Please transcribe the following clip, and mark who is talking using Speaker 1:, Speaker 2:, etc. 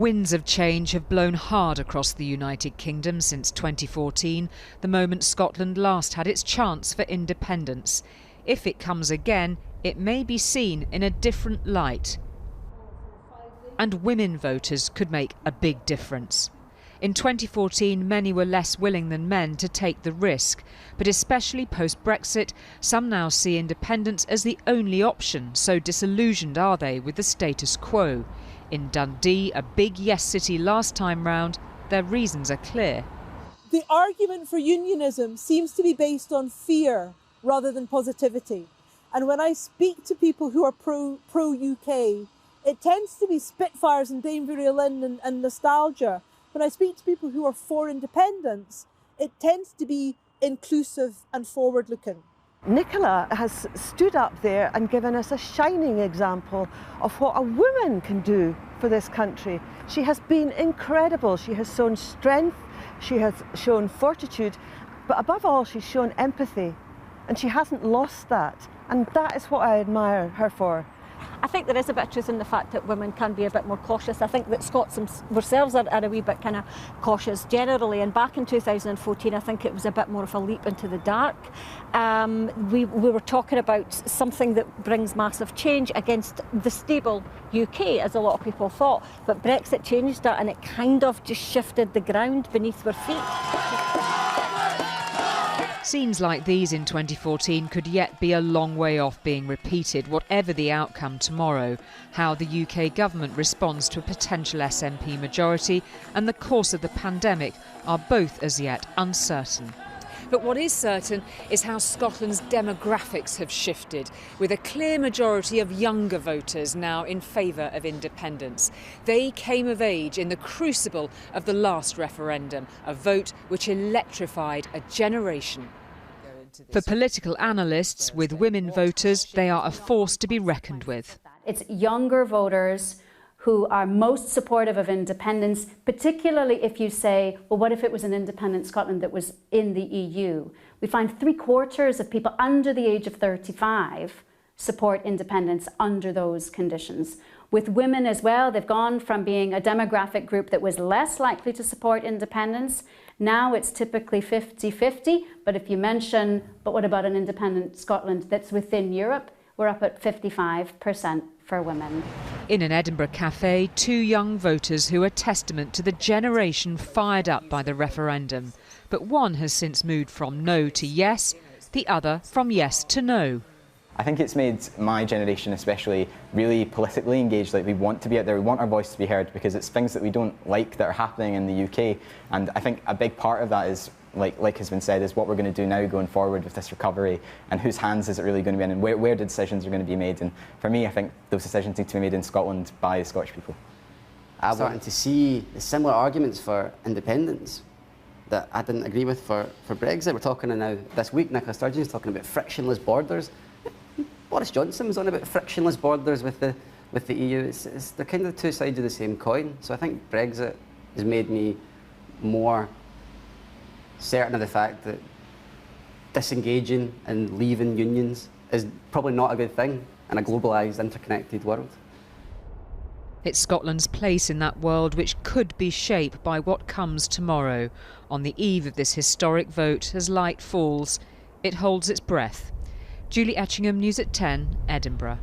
Speaker 1: Winds of change have blown hard across the United Kingdom since 2014, the moment Scotland last had its chance for independence. If it comes again, it may be seen in a different light. And women voters could make a big difference. In 2014, many were less willing than men to take the risk, but especially post-Brexit, some now see independence as the only option, so disillusioned are they with the status quo. In Dundee, a big yes city last time round, their reasons are clear.
Speaker 2: The argument for unionism seems to be based on fear rather than positivity. And when I speak to people who are pro-UK, it tends to be Spitfires and Dame Vera Lynn and nostalgia. When I speak to people who are for independence, it tends to be inclusive and forward-looking.
Speaker 3: Nicola has stood up there and given us a shining example of what a woman can do for this country. She has been incredible. She has shown strength, she has shown fortitude, but above all, she's shown empathy. And she hasn't lost that. And that is what I admire her for.
Speaker 4: I think there is a bit of truth in the fact that women can be a bit more cautious. I think that Scots themselves are a wee bit kind of cautious generally, and back in 2014 I think it was a bit more of a leap into the dark. We were talking about something that brings massive change against the stable UK, as a lot of people thought, but Brexit changed that and it kind of just shifted the ground beneath their feet.
Speaker 1: Scenes like these in 2014 could yet be a long way off being repeated, whatever the outcome tomorrow. How the UK government responds to a potential SNP majority and the course of the pandemic are both as yet uncertain. But what is certain is how Scotland's demographics have shifted, with a clear majority of younger voters now in favour of independence. They came of age in the crucible of the last referendum, a vote which electrified a generation. For political analysts, with women voters, they are a force to be reckoned with.
Speaker 5: It's younger voters who are most supportive of independence, particularly if you say, well, what if it was an independent Scotland that was in the EU? We find 3/4 of people under the age of 35 support independence under those conditions. With women as well, they've gone from being a demographic group that was less likely to support independence. Now it's typically 50-50, but if you mention, but what about an independent Scotland that's within Europe, we're up at 55% for women.
Speaker 1: In an Edinburgh cafe, two young voters who are testament to the generation fired up by the referendum. But one has since moved from no to yes, the other from yes to no.
Speaker 6: I think it's made my generation especially really politically engaged. Like, we want to be out there, we want our voice to be heard, because it's things that we don't like that are happening in the UK. And I think a big part of that is, like has been said, is what we're going to do now going forward with this recovery, and whose hands is it really going to be in, and where the decisions are going to be made. And for me, I think those decisions need to be made in Scotland by the Scottish people.
Speaker 7: I'm starting to see similar arguments for independence that I didn't agree with for Brexit. We're talking now this week, Nicola Sturgeon is talking about frictionless borders. Boris Johnson was on about frictionless borders with the EU. They're kind of two sides of the same coin. So I think Brexit has made me more certain of the fact that disengaging and leaving unions is probably not a good thing in a globalised, interconnected world.
Speaker 1: It's Scotland's place in that world which could be shaped by what comes tomorrow. On the eve of this historic vote, as light falls, it holds its breath. Julie Etchingham, News at 10, Edinburgh.